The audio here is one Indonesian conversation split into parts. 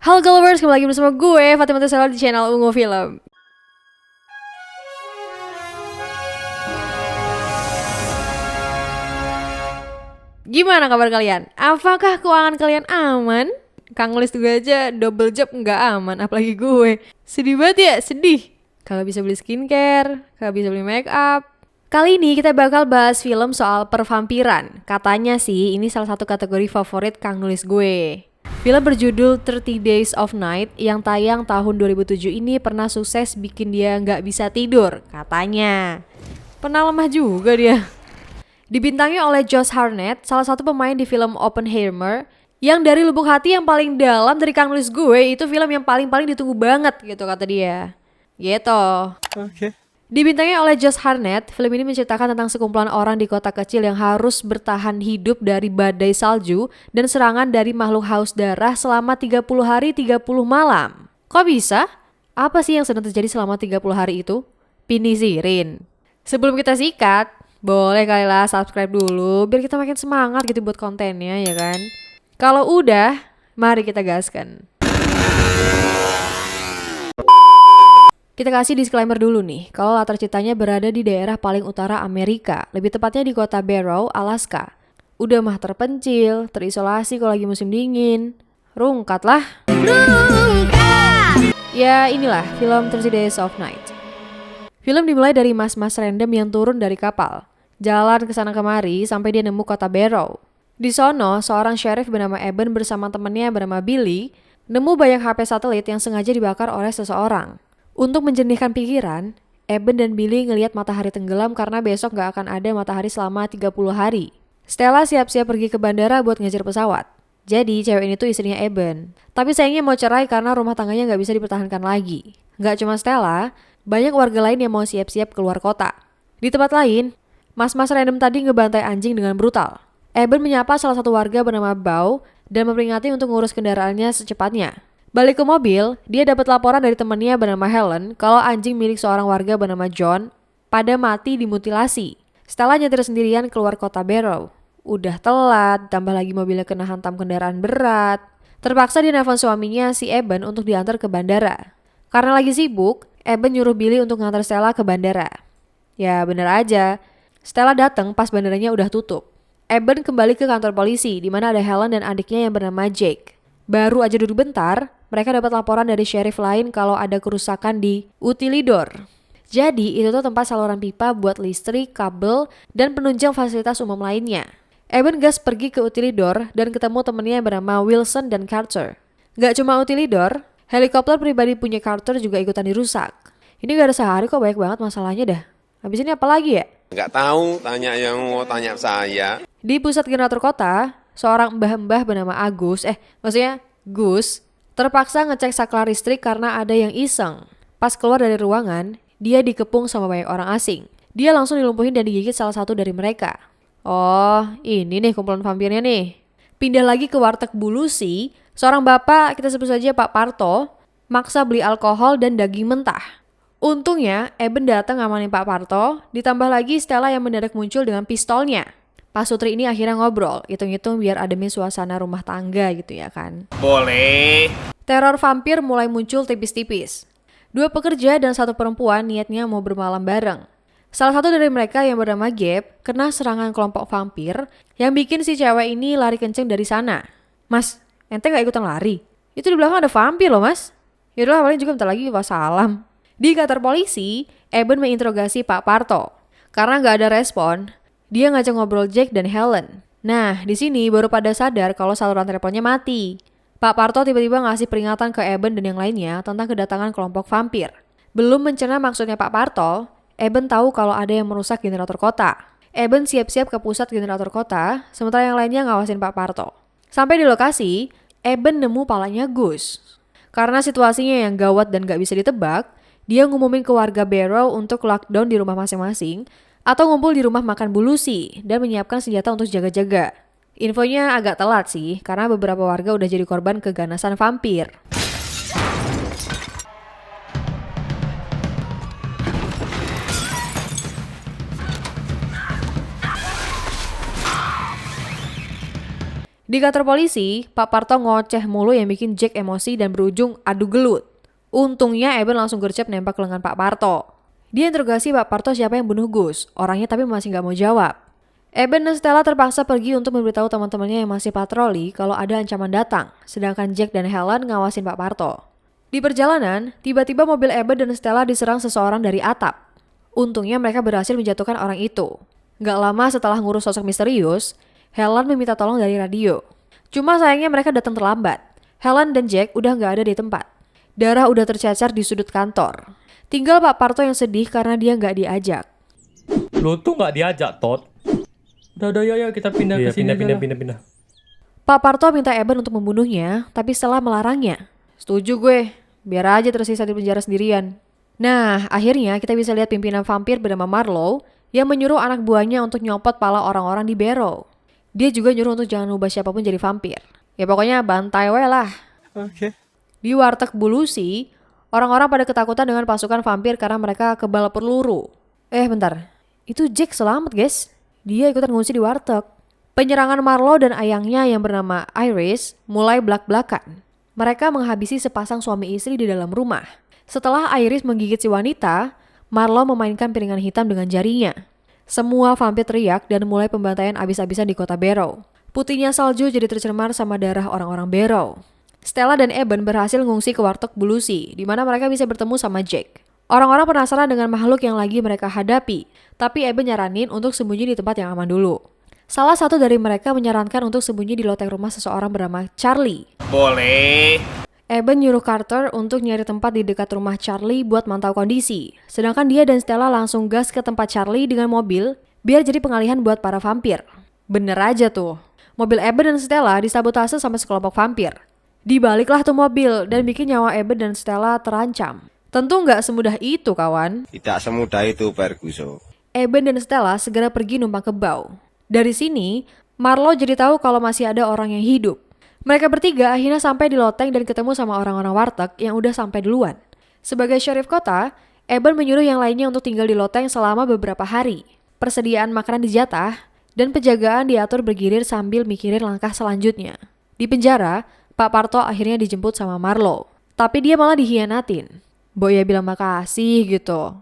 Halo Galvers, kembali lagi bersama gue Fatimah Tesala di channel Ungu Film. Gimana kabar kalian? Apakah keuangan kalian aman? Kang Lis juga aja double job nggak aman, apalagi gue. Sedih banget ya, sedih. Kagak bisa beli skincare, kagak bisa beli make up. Kali ini kita bakal bahas film soal pervampiran. Katanya sih ini salah satu kategori favorit Kang Nulis gue. Film berjudul 30 Days of Night yang tayang tahun 2007 ini pernah sukses bikin dia nggak bisa tidur, katanya. Pernah lemah juga dia. Dibintangi oleh Josh Hartnett, salah satu pemain di film Oppenheimer, yang dari lubuk hati yang paling dalam dari Kang Nulis gue, itu film yang paling ditunggu banget gitu kata dia. Gitu. Oke. Dibintangi oleh Josh Hartnett, film ini menceritakan tentang sekumpulan orang di kota kecil yang harus bertahan hidup dari badai salju dan serangan dari makhluk haus darah selama 30 hari 30 malam. Kok bisa? Apa sih yang sedang terjadi selama 30 hari itu? Penisirin. Sebelum kita sikat, boleh kali lah subscribe dulu biar kita makin semangat gitu buat kontennya ya kan. Kalau udah, mari kita gaskan. Kita kasih disclaimer dulu nih, kalau latar ceritanya berada di daerah paling utara Amerika, lebih tepatnya di kota Barrow, Alaska. Udah mah terpencil, terisolasi kalau lagi musim dingin. Rungkat lah. Rungkat! Ya inilah film 30 Days of Night. Film dimulai dari mas-mas random yang turun dari kapal. Jalan ke sana kemari sampai dia nemu kota Barrow. Di sono, seorang sheriff bernama Eben bersama temannya bernama Billy, nemu banyak HP satelit yang sengaja dibakar oleh seseorang. Untuk menjernihkan pikiran, Eben dan Billy ngelihat matahari tenggelam karena besok gak akan ada matahari selama 30 hari. Stella siap-siap pergi ke bandara buat ngejar pesawat. Jadi cewek ini tuh istrinya Eben. Tapi sayangnya mau cerai karena rumah tangganya gak bisa dipertahankan lagi. Gak cuma Stella, banyak warga lain yang mau siap-siap keluar kota. Di tempat lain, mas-mas random tadi ngebantai anjing dengan brutal. Eben menyapa salah satu warga bernama Bao dan memperingati untuk ngurus kendaraannya secepatnya. Balik ke mobil, dia dapat laporan dari temannya bernama Helen kalau anjing milik seorang warga bernama John pada mati dimutilasi. Stella nyetir sendirian keluar kota Barrow. Udah telat, tambah lagi mobilnya kena hantam kendaraan berat. Terpaksa dia nelfon suaminya si Eben untuk diantar ke bandara. Karena lagi sibuk, Eben nyuruh Billy untuk ngantar Stella ke bandara. Ya bener aja, Stella datang pas bandaranya udah tutup. Eben kembali ke kantor polisi di mana ada Helen dan adiknya yang bernama Jake. Baru aja duduk bentar, mereka dapat laporan dari sheriff lain kalau ada kerusakan di utilidor. Jadi itu tuh tempat saluran pipa buat listrik, kabel, dan penunjang fasilitas umum lainnya. Eben gas pergi ke utilidor dan ketemu temennya yang bernama Wilson dan Carter. Gak cuma utilidor, helikopter pribadi punya Carter juga ikutan dirusak. Ini gak ada sehari kok banyak banget masalahnya dah. Habis ini apa lagi ya? Nggak tahu, tanya yang mau tanya saya. Di pusat generator kota, seorang mbah-mbah bernama Gus, terpaksa ngecek saklar listrik karena ada yang iseng. Pas keluar dari ruangan, dia dikepung sama banyak orang asing. Dia langsung dilumpuhin dan digigit salah satu dari mereka. Oh, ini nih kumpulan vampirnya nih. Pindah lagi ke warteg Bulusi, seorang bapak, kita sebut saja Pak Parto, maksa beli alkohol dan daging mentah. Untungnya, Eben datang ngamanin Pak Parto, ditambah lagi Stella yang mendadak muncul dengan pistolnya. Pak Sutri ini akhirnya ngobrol, hitung-hitung biar ademin suasana rumah tangga gitu ya kan. Boleh. Teror vampir mulai muncul tipis-tipis. 2 pekerja dan 1 perempuan niatnya mau bermalam bareng. Salah satu dari mereka yang bernama Gabe kena serangan kelompok vampir yang bikin si cewek ini lari kenceng dari sana. Mas, ente gak ikutan lari? Itu di belakang ada vampir loh mas. Yaudah paling juga bentar lagi wassalam. Di kantor polisi, Eben menginterogasi Pak Parto. Karena gak ada respon, dia ngajak ngobrol Jake dan Helen. Nah, di sini baru pada sadar kalau saluran teleponnya mati. Pak Parto tiba-tiba ngasih peringatan ke Eben dan yang lainnya tentang kedatangan kelompok vampir. Belum mencerna maksudnya Pak Parto, Eben tahu kalau ada yang merusak generator kota. Eben siap-siap ke pusat generator kota, sementara yang lainnya ngawasin Pak Parto. Sampai di lokasi, Eben nemu palanya Gus. Karena situasinya yang gawat dan gak bisa ditebak, dia ngumumin ke warga Barrow untuk lockdown di rumah masing-masing atau ngumpul di rumah makan Bulusi dan menyiapkan senjata untuk jaga-jaga. Infonya agak telat sih, karena beberapa warga udah jadi korban keganasan vampir. Di kantor polisi, Pak Parto ngoceh mulu yang bikin Jack emosi dan berujung adu gelut. Untungnya Eben langsung gercep nembak lengan Pak Parto. Dia interogasi Pak Parto siapa yang bunuh Gus, orangnya tapi masih nggak mau jawab. Eben dan Stella terpaksa pergi untuk memberitahu teman-temannya yang masih patroli kalau ada ancaman datang, sedangkan Jack dan Helen ngawasin Pak Parto. Di perjalanan, tiba-tiba mobil Eben dan Stella diserang seseorang dari atap. Untungnya mereka berhasil menjatuhkan orang itu. Gak lama setelah ngurus sosok misterius, Helen meminta tolong dari radio. Cuma sayangnya mereka datang terlambat. Helen dan Jack udah gak ada di tempat. Darah udah tercecer di sudut kantor. Tinggal Pak Parto yang sedih karena dia gak diajak. Lo tuh nggak diajak, Tot. Udah, ya kita pindah ke sini. Pindah. Pak Parto minta Eben untuk membunuhnya, tapi Stella melarangnya. Setuju gue, biar aja tersisa di penjara sendirian. Nah, akhirnya kita bisa lihat pimpinan vampir bernama Marlowe yang menyuruh anak buahnya untuk nyopot pala orang-orang di Barrow. Dia juga nyuruh untuk jangan ubah siapapun jadi vampir. Ya pokoknya bantai we lah. Oke. Di warteg Bulusi, orang-orang pada ketakutan dengan pasukan vampir karena mereka kebal peluru. Bentar. Itu Jack selamat, guys. Dia ikutan ngungsi di warteg. Penyerangan Marlowe dan ayangnya yang bernama Iris mulai blak-blakan. Mereka menghabisi sepasang suami istri di dalam rumah. Setelah Iris menggigit si wanita, Marlowe memainkan piringan hitam dengan jarinya. Semua vampir teriak dan mulai pembantaian abis-abisan di kota Barrow. Putihnya salju jadi tercemar sama darah orang-orang Barrow. Stella dan Eben berhasil ngungsi ke warteg Bulusi, di mana mereka bisa bertemu sama Jack. Orang-orang penasaran dengan makhluk yang lagi mereka hadapi, tapi Eben nyaranin untuk sembunyi di tempat yang aman dulu. Salah satu dari mereka menyarankan untuk sembunyi di loteng rumah seseorang bernama Charlie. Boleh. Eben nyuruh Carter untuk nyari tempat di dekat rumah Charlie buat mantau kondisi. Sedangkan dia dan Stella langsung gas ke tempat Charlie dengan mobil biar jadi pengalihan buat para vampir. Bener aja tuh. Mobil Eben dan Stella disabotase sama sekelompok vampir. Dibaliklah tuh mobil dan bikin nyawa Eben dan Stella terancam. Tentu nggak semudah itu, kawan. Tidak semudah itu, Ferguson. Eben dan Stella segera pergi numpang ke bau. Dari sini, Marlowe jadi tahu kalau masih ada orang yang hidup. Mereka bertiga akhirnya sampai di loteng dan ketemu sama orang-orang warteg yang udah sampai duluan. Sebagai syarif kota, Eben menyuruh yang lainnya untuk tinggal di loteng selama beberapa hari. Persediaan makanan dijatah dan penjagaan diatur bergilir sambil mikirin langkah selanjutnya. Di penjara, Pak Parto akhirnya dijemput sama Marlowe. Tapi dia malah dihianatin. Boya bilang makasih gitu.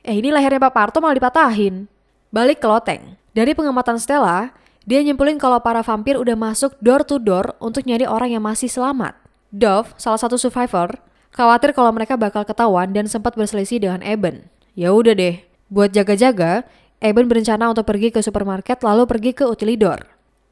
Ini lehernya Pak Parto malah dipatahin. Balik ke loteng. Dari pengamatan Stella, dia nyimpulin kalau para vampir udah masuk door to door untuk nyari orang yang masih selamat. Dove, salah satu survivor, khawatir kalau mereka bakal ketahuan dan sempat berselisih dengan Eben. Ya udah deh, buat jaga-jaga, Eben berencana untuk pergi ke supermarket lalu pergi ke utilidor.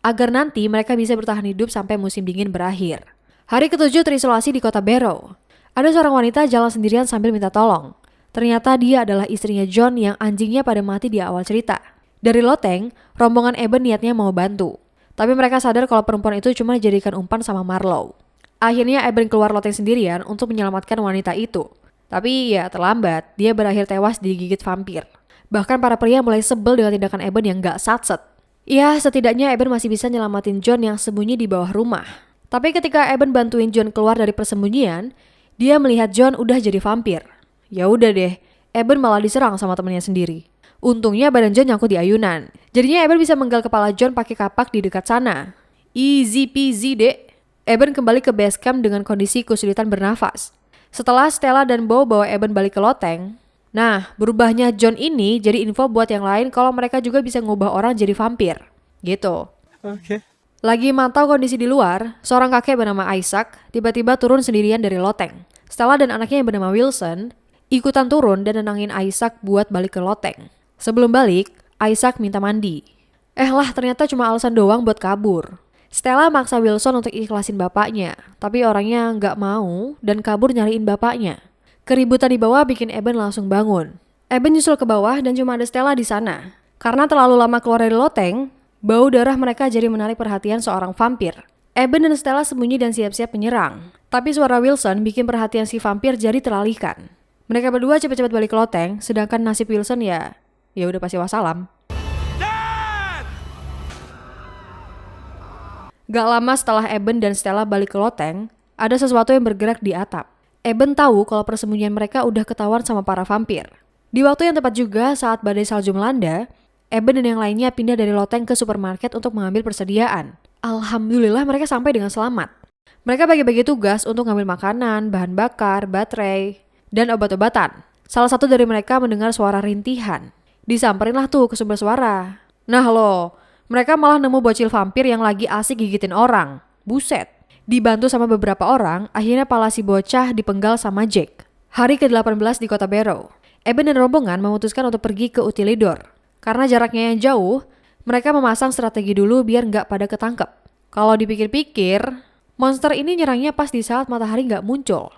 Agar nanti mereka bisa bertahan hidup sampai musim dingin berakhir. Hari ke-7 terisolasi di kota Barrow. Ada seorang wanita jalan sendirian sambil minta tolong. Ternyata dia adalah istrinya John yang anjingnya pada mati di awal cerita. Dari loteng, rombongan Eben niatnya mau bantu. Tapi mereka sadar kalau perempuan itu cuma dijadikan umpan sama Marlowe. Akhirnya Eben keluar loteng sendirian untuk menyelamatkan wanita itu. Tapi ya terlambat, dia berakhir tewas digigit vampir. Bahkan para pria mulai sebel dengan tindakan Eben yang gak satset. Ya setidaknya Eben masih bisa nyelamatin John yang sembunyi di bawah rumah. Tapi ketika Eben bantuin John keluar dari persembunyian, dia melihat John udah jadi vampir. Ya udah deh, Eben malah diserang sama temannya sendiri. Untungnya badan John nyangkut di ayunan. Jadinya Eben bisa menggal kepala John pakai kapak di dekat sana. Easy peasy dek. Eben kembali ke base camp dengan kondisi kesulitan bernafas. Setelah Stella dan Bo bawa Eben balik ke loteng, nah berubahnya John ini jadi info buat yang lain kalau mereka juga bisa ngubah orang jadi vampir. Gitu. Oke. Lagi mantau kondisi di luar, seorang kakek bernama Isaac tiba-tiba turun sendirian dari loteng. Stella dan anaknya yang bernama Wilson ikutan turun dan nenangin Isaac buat balik ke loteng. Sebelum balik, Isaac minta mandi. Ternyata cuma alasan doang buat kabur. Stella maksa Wilson untuk ikhlasin bapaknya, tapi orangnya nggak mau dan kabur nyariin bapaknya. Keributan di bawah bikin Eben langsung bangun. Eben nyusul ke bawah dan cuma ada Stella di sana. Karena terlalu lama keluar dari loteng, bau darah mereka jadi menarik perhatian seorang vampir. Eben dan Stella sembunyi dan siap-siap menyerang. Tapi suara Wilson bikin perhatian si vampir jadi teralihkan. Mereka berdua cepat-cepat balik ke loteng, sedangkan nasib Wilson ya udah pasti wassalam. Gak lama setelah Eben dan Stella balik ke loteng, ada sesuatu yang bergerak di atap. Eben tahu kalau persembunyian mereka udah ketahuan sama para vampir. Di waktu yang tepat juga saat badai salju melanda, Eben dan yang lainnya pindah dari loteng ke supermarket untuk mengambil persediaan. Alhamdulillah mereka sampai dengan selamat. Mereka bagi-bagi tugas untuk ngambil makanan, bahan bakar, baterai, dan obat-obatan. Salah satu dari mereka mendengar suara rintihan. Disamperin lah tuh ke sumber suara. Nah loh, mereka malah nemu bocil vampir yang lagi asik gigitin orang. Buset. Dibantu sama beberapa orang, akhirnya pala si bocah dipenggal sama Jack. Hari ke-18 di kota Barrow, Eben dan rombongan memutuskan untuk pergi ke Utilidor. Karena jaraknya yang jauh, mereka memasang strategi dulu biar nggak pada ketangkep. Kalau dipikir-pikir, monster ini nyerangnya pas di saat matahari nggak muncul.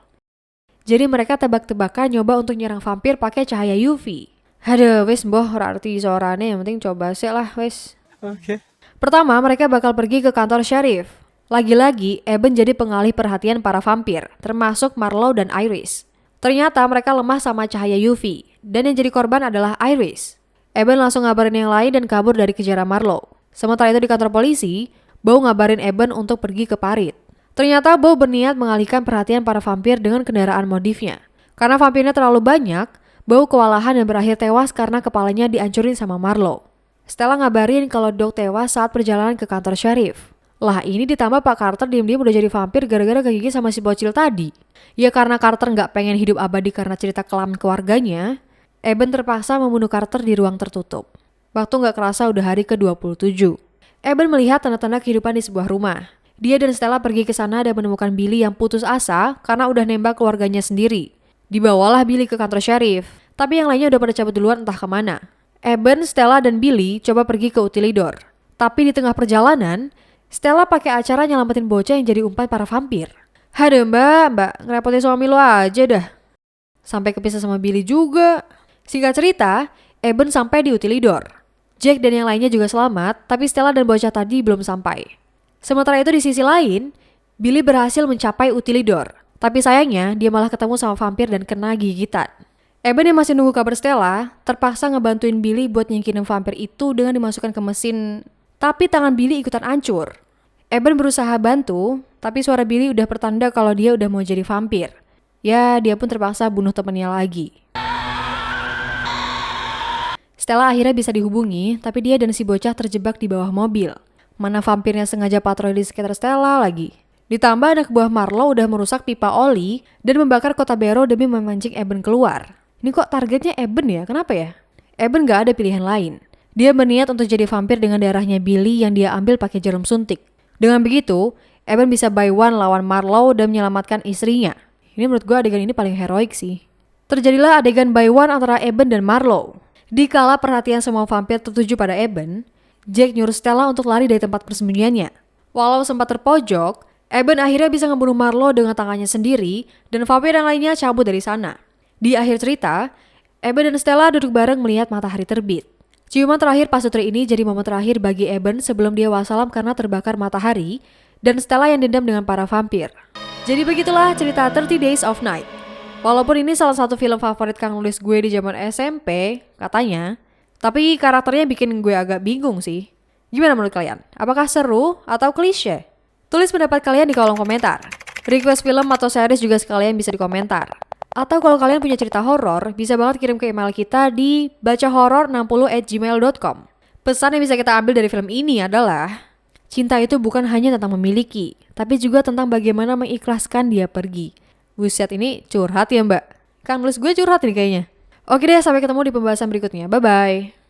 Jadi mereka tebak-tebakan nyoba untuk nyerang vampir pakai cahaya UV. Aduh, wes boh arti suaranya, yang penting coba sih lah wes. Okay. Pertama, mereka bakal pergi ke kantor sheriff. Lagi-lagi, Eben jadi pengalih perhatian para vampir, termasuk Marlowe dan Iris. Ternyata mereka lemah sama cahaya UV, dan yang jadi korban adalah Iris. Eben langsung ngabarin yang lain dan kabur dari kejaran Marlowe. Sementara itu di kantor polisi, Beau ngabarin Eben untuk pergi ke parit. Ternyata Beau berniat mengalihkan perhatian para vampir dengan kendaraan modifnya. Karena vampirnya terlalu banyak, Beau kewalahan dan berakhir tewas karena kepalanya dihancurin sama Marlowe. Stella ngabarin kalau Doug tewas saat perjalanan ke kantor sheriff. Lah ini ditambah Pak Carter diem-diem udah jadi vampir gara-gara kegigit sama si bocil tadi. Ya karena Carter nggak pengen hidup abadi karena cerita kelam keluarganya, Eben terpaksa membunuh Carter di ruang tertutup. Waktu nggak kerasa udah hari ke-27. Eben melihat tanda-tanda kehidupan di sebuah rumah. Dia dan Stella pergi ke sana dan menemukan Billy yang putus asa karena udah nembak keluarganya sendiri. Dibawalah Billy ke kantor sheriff, tapi yang lainnya udah pada cabut duluan entah kemana. Eben, Stella, dan Billy coba pergi ke Utilidor. Tapi di tengah perjalanan, Stella pakai acara nyelamatin bocah yang jadi umpan para vampir. Haduh mbak, ngerepotin suami lo aja dah. Sampai kepisah sama Billy juga. Singkat cerita, Eben sampai di Utilidor. Jack dan yang lainnya juga selamat, tapi Stella dan bocah tadi belum sampai. Sementara itu di sisi lain, Billy berhasil mencapai Utilidor. Tapi sayangnya, dia malah ketemu sama vampir dan kena gigitan. Eben yang masih nunggu kabar Stella, terpaksa ngebantuin Billy buat nyingkirin vampir itu dengan dimasukkan ke mesin. Tapi tangan Billy ikutan hancur. Eben berusaha bantu, tapi suara Billy udah pertanda kalau dia udah mau jadi vampir. Ya, dia pun terpaksa bunuh temennya lagi. Stella akhirnya bisa dihubungi, tapi dia dan si bocah terjebak di bawah mobil. Mana vampirnya sengaja patroli di sekitar Stella lagi. Ditambah anak buah Marlowe udah merusak pipa oli dan membakar kota Barrow demi memancing Eben keluar. Ini kok targetnya Eben ya? Kenapa ya? Eben gak ada pilihan lain. Dia berniat untuk jadi vampir dengan darahnya Billy yang dia ambil pakai jarum suntik. Dengan begitu, Eben bisa by one lawan Marlowe dan menyelamatkan istrinya. Ini menurut gue adegan ini paling heroik sih. Terjadilah adegan by one antara Eben dan Marlowe. Dikala perhatian semua vampir tertuju pada Eben, Jack nyuruh Stella untuk lari dari tempat persembunyiannya. Walau sempat terpojok, Eben akhirnya bisa ngebunuh Marlowe dengan tangannya sendiri dan vampir yang lainnya cabut dari sana. Di akhir cerita, Eben dan Stella duduk bareng melihat matahari terbit. Ciuman terakhir pasutri ini jadi momen terakhir bagi Eben sebelum dia wassalam karena terbakar matahari dan Stella yang dendam dengan para vampir. Jadi begitulah cerita 30 Days of Night. Walaupun ini salah satu film favorit Kang Nulis gue di zaman SMP, katanya, tapi karakternya bikin gue agak bingung sih. Gimana menurut kalian? Apakah seru atau klise? Tulis pendapat kalian di kolom komentar. Request film atau series juga sekalian bisa di komentar. Atau kalau kalian punya cerita horor, bisa banget kirim ke email kita di bacahoror60@gmail.com. Pesan yang bisa kita ambil dari film ini adalah, cinta itu bukan hanya tentang memiliki, tapi juga tentang bagaimana mengikhlaskan dia pergi. Buset, ini curhat ya mbak? Kang Nulis gue curhat nih kayaknya. Oke deh, sampai ketemu di pembahasan berikutnya. Bye-bye.